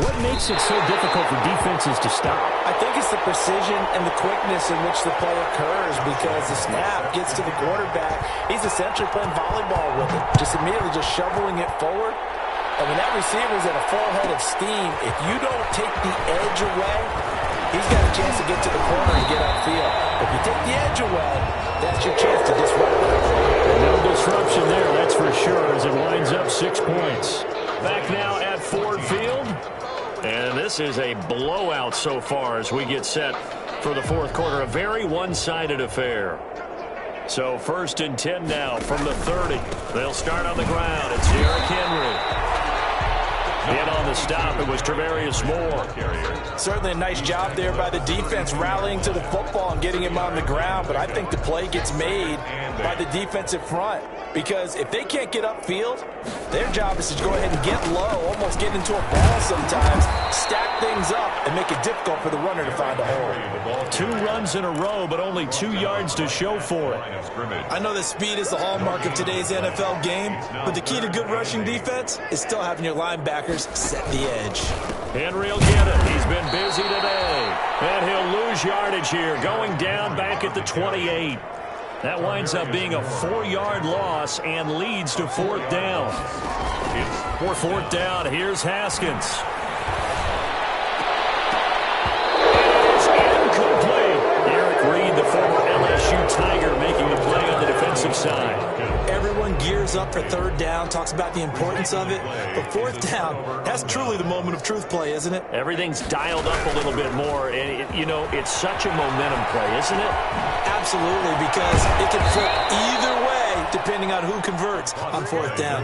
what makes it so difficult for defenses to stop? I think it's the precision and the quickness in which the play occurs, because the snap gets to the quarterback. He's essentially playing volleyball with it, just immediately just shoveling it forward. And when that receiver's at a full head of steam, if you don't take the edge away, he's got a chance to get to the corner and get upfield. If you take the edge away, that's your chance to disrupt it. No disruption there, that's for sure, as it winds up 6 points. Back now at Ford Field. And this is a blowout so far as we get set for the 4th quarter. A very one-sided affair. So 1st and 10 now from the 30. They'll start on the ground. It's Derrick Henry. In on the stop, it was Travarius Moore. Certainly a nice job there by the defense, rallying to the football and getting him on the ground. But I think the play gets made by the defensive front, because if they can't get upfield, their job is to go ahead and get low, almost get into a ball sometimes, stack things up, and make it difficult for the runner to find a hole. 2 runs in a row, but only 2 yards to show for it. I know that speed is the hallmark of today's NFL game, but the key to good rushing defense is still having your linebackers set the edge. Henry will get it. He's been busy today. And he'll lose yardage here, going down back at the 28. That winds up being a 4-yard loss and leads to 4th down. For 4th down, here's Haskins. It's incomplete. Eric Reed, the former LSU Tiger, making the play on the defensive side. Everyone gears up for 3rd down, talks about the importance of it. But 4th down, that's truly the moment of truth play, isn't it? Everything's dialed up a little bit more. And, it's such a momentum play, isn't it? Absolutely, because it can flip either way depending on who converts on 4th down.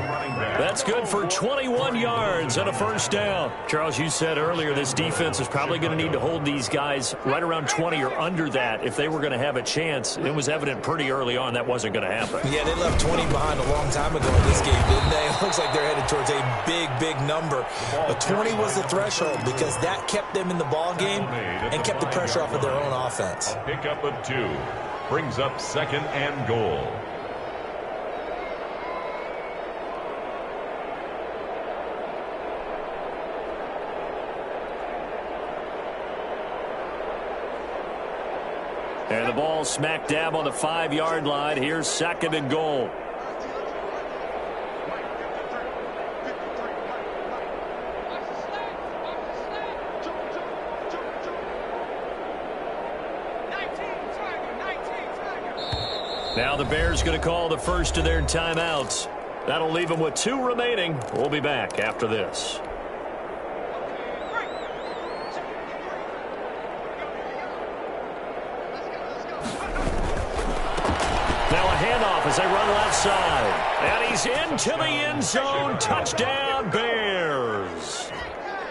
That's good for 21 yards and a 1st down. Charles, you said earlier this defense is probably going to need to hold these guys right around 20 or under that if they were going to have a chance. It was evident pretty early on that wasn't going to happen. Yeah, they left 20 behind a long time ago in this game, didn't they? It looks like they're headed towards a big number. But 20 was the threshold, because that kept them in the ball game and kept the pressure off of their own offense. A pickup of 2 brings up 2nd and goal. And the ball smack dab on the 5-yard line. Here's 2nd and goal. Now the Bears going to call the first of their timeouts. That'll leave them with 2 remaining. We'll be back after this. Now a handoff as they run left side. And he's into the end zone. Touchdown, Bears.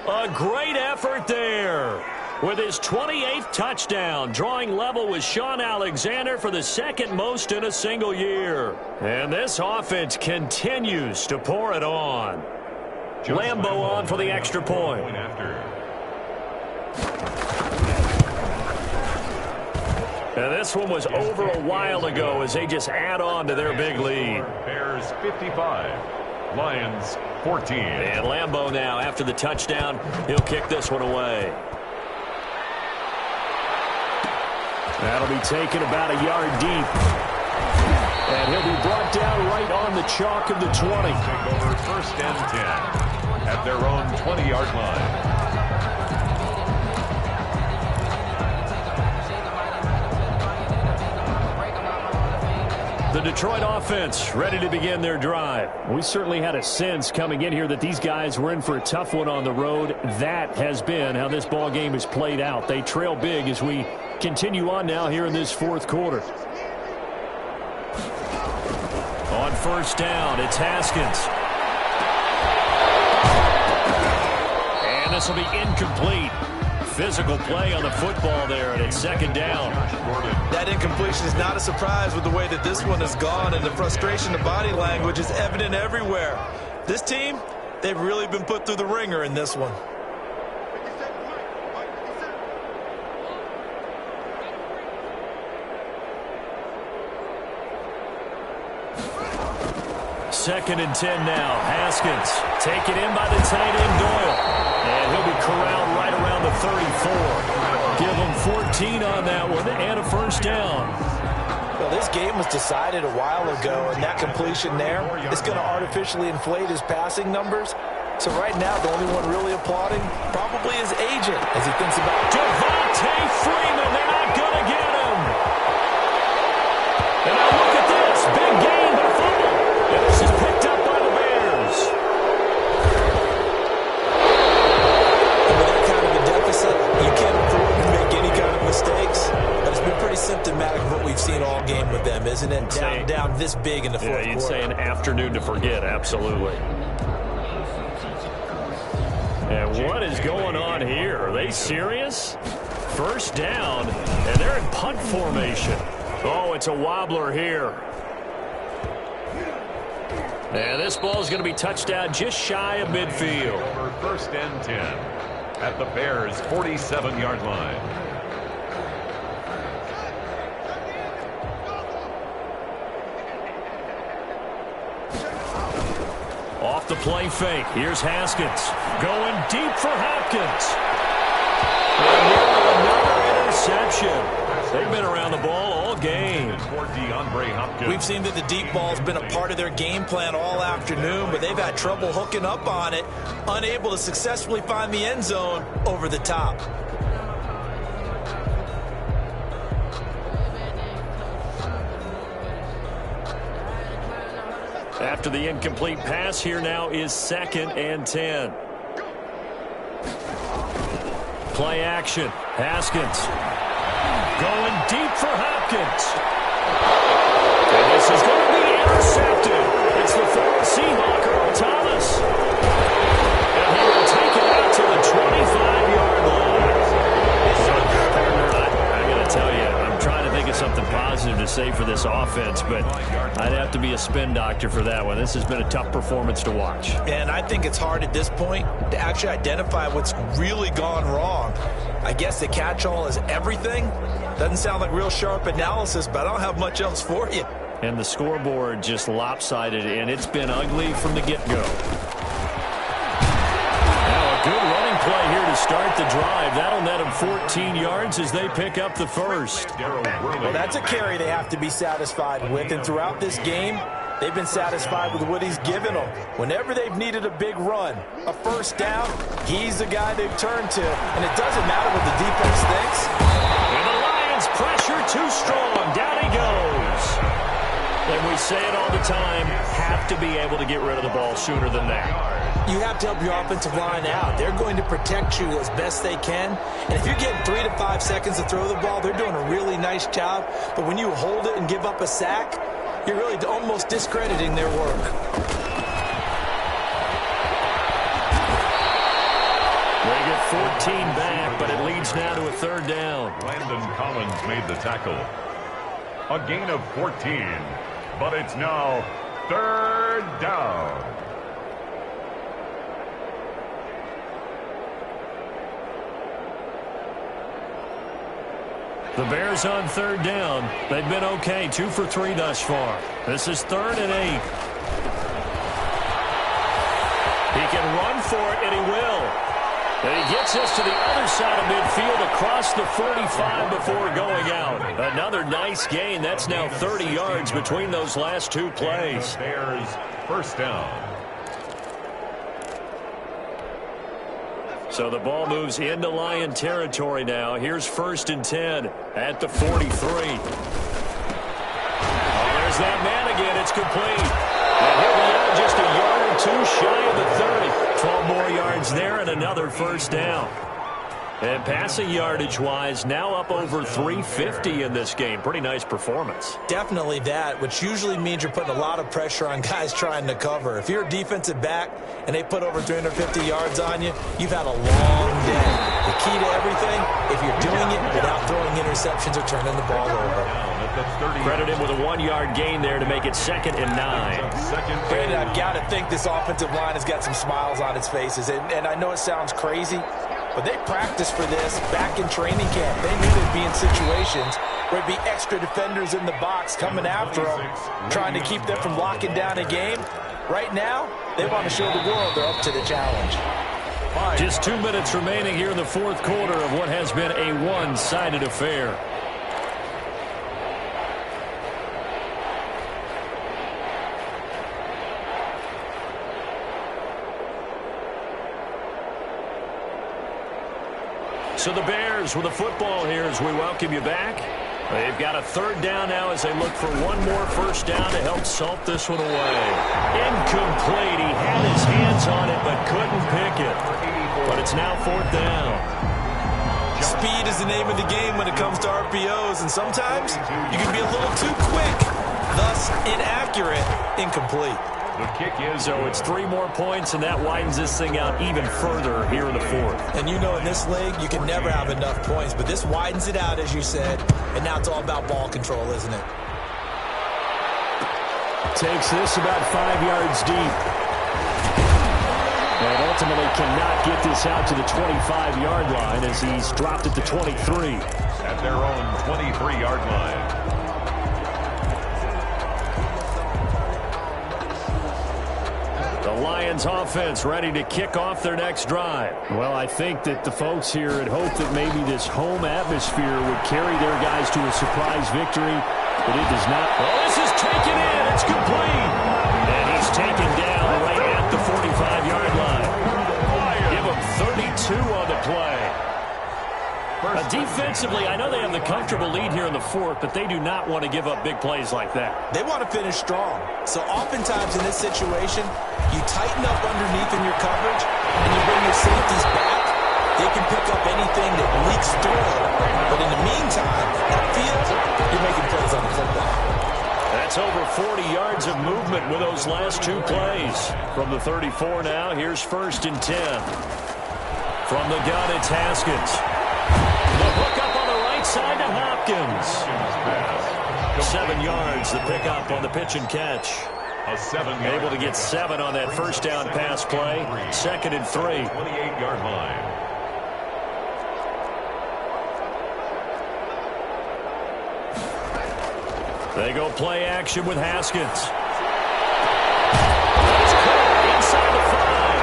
A great effort there. With his 28th touchdown, drawing level with Sean Alexander for the 2nd most in a single year. And this offense continues to pour it on. Lambo on for the extra point. And this one was over a while ago as they just add on to their big lead. Bears 55, Lions 14. And Lambo now, after the touchdown, he'll kick this one away. That'll be taken about a yard deep. And he'll be brought down right on the chalk of the 20. Take over 1st and 10 at their own 20-yard line. The Detroit offense ready to begin their drive. We certainly had a sense coming in here that these guys were in for a tough one on the road. That has been how this ball game is played out. They trail big as we continue on now here in this 4th quarter. On 1st down, it's Haskins. And this will be incomplete. Physical play on the football there, and it's 2nd down. That incompletion is not a surprise with the way that this one has gone, and the frustration, the body language is evident everywhere. This team, they've really been put through the ringer in this one. Second and 10 now. Haskins taken in by the tight end Doyle. And he'll be corralled right around the 34. Give him 14 on that one and a 1st down. Well, this game was decided a while ago, and that completion there is going to artificially inflate his passing numbers. So right now, the only one really applauding probably his agent as he thinks about Devontae Freeman. They're not going to get him. And now look at this. Big gain, but a fumble. And this is picked up by the Bears. And with that kind of a deficit, you can't afford to make any kind of mistakes. But it's been pretty symptomatic of what we've seen all game with them, isn't it? Down this big in the 4th quarter. Yeah, you'd say an afternoon to forget, absolutely. And what is going on here? Are they serious? 1st down, and they're in punt formation. Oh, it's a wobbler here. And this ball is going to be touched down just shy of midfield. For 1st and 10 at the Bears' 47-yard line. Off the play fake. Here's Haskins. Going deep for Hopkins. And another interception. They've been around the ball all game. We've seen that the deep ball's been a part of their game plan all afternoon, but they've had trouble hooking up on it, unable to successfully find the end zone over the top. After the incomplete pass, here now is 2nd and 10. Play action. Haskins. Going deep for Hopkins. And this is going to be intercepted. It's the former Seahawk, Earl Thomas. And he will take it out to the 25-yard line. I got to tell you, I'm trying to think of something positive to say for this offense, but I'd have to be a spin doctor for that one. This has been a tough performance to watch. And I think it's hard at this point to actually identify what's really gone wrong. I guess the catch-all is everything. Doesn't sound like real sharp analysis, but I don't have much else for you. And the scoreboard just lopsided, and it's been ugly from the get-go. Now a good running play here to start the drive. That'll net them 14 yards as they pick up the 1st. Well, that's a carry they have to be satisfied with, and throughout this game, they've been satisfied with what he's given them. Whenever they've needed a big run, a 1st down, he's the guy they've turned to. And it doesn't matter what the defense thinks. And the Lions pressure too strong. Down he goes. And we say it all the time, have to be able to get rid of the ball sooner than that. You have to help your offensive line out. They're going to protect you as best they can. And if you're getting 3 to 5 seconds to throw the ball, they're doing a really nice job. But when you hold it and give up a sack, you're really almost discrediting their work. They get 14 back, but it leads now to a 3rd down. Landon Collins made the tackle. A gain of 14, but it's now 3rd down. The Bears on 3rd down. They've been okay, 2 for 3 thus far. This is 3rd and 8. He can run for it, and he will. And he gets us to the other side of midfield across the 45 before going out. Another nice gain. That's now 30 yards between those last 2 plays. Bears 1st down. So the ball moves into Lion territory now. Here's 1st and 10 at the 43. Oh, there's that man again. It's complete. And he'll be out just a yard or 2 shy of the 30. 12 more yards there and another 1st down. And passing yardage-wise, now up over 350 in this game. Pretty nice performance. Definitely that, which usually means you're putting a lot of pressure on guys trying to cover. If you're a defensive back and they put over 350 yards on you, you've had a long day. The key to everything, if you're doing it without throwing interceptions or turning the ball over. Credit him with a 1-yard gain there to make it 2nd and 9. Brandon, I've got to think this offensive line has got some smiles on its faces. And I know it sounds crazy, but they practiced for this back in training camp. They knew they'd be in situations where there'd be extra defenders in the box coming after them, trying to keep them from locking down a game. Right now, they want to show the world they're up to the challenge. Just 2 minutes remaining here in the 4th quarter of what has been a one-sided affair. So the Bears with the football here as we welcome you back. They've got a 3rd down now as they look for one more 1st down to help salt this one away. Incomplete. He had his hands on it but couldn't pick it. But it's now 4th down. Speed is the name of the game when it comes to RPOs, and sometimes you can be a little too quick, thus inaccurate, incomplete. The kick is so it's 3 more points, and that widens this thing out even further here in the 4th. And you know in this league, you can never have enough points, but this widens it out, as you said, and now it's all about ball control, isn't it? Takes this about 5 yards deep. And ultimately cannot get this out to the 25-yard line as he's dropped at the 23. At their own 23-yard line. The Lions offense ready to kick off their next drive. Well, I think that the folks here had hoped that maybe this home atmosphere would carry their guys to a surprise victory, but it does not. Well, this is taken in. It's complete. And he's taken down right at the 45-yard line. Give him 32 on the play. Defensively, I know they have the comfortable lead here in the 4th, but they do not want to give up big plays like that. They want to finish strong. So oftentimes in this situation, you tighten up underneath in your coverage, and you bring your safeties back. They can pick up anything that leaks through. But in the meantime, upfield, you're making plays on the football. That's over 40 yards of movement with those last 2 plays. From the 34 now, here's 1st and 10. From the gun, it's Haskins. The hook up on the right side to Hopkins. 7 yards, the pickup on the pitch and catch. Able to get 7 on that 1st down pass play. 2nd and 3. 28-yard line. They go play action with Haskins. He's caught inside the 5.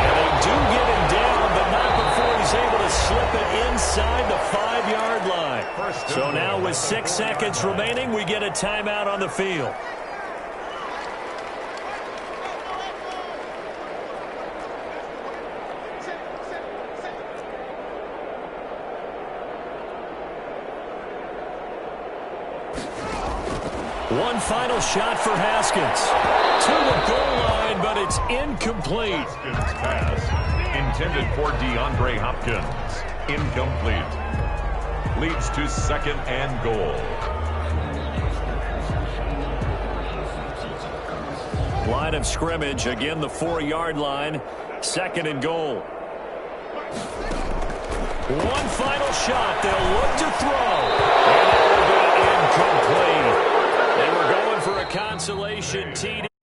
And they do get him down, but not before he's able to slip it inside the 5-yard line. So now with 6 seconds remaining, we get a timeout on the field. One final shot for Haskins. To the goal line, but it's incomplete. Haskins' pass intended for DeAndre Hopkins. Incomplete. Leads to second and goal. Line of scrimmage, again the 4-yard line. Second and goal. One final shot. They'll look to throw. And it will be incomplete. They were going for a consolation TD.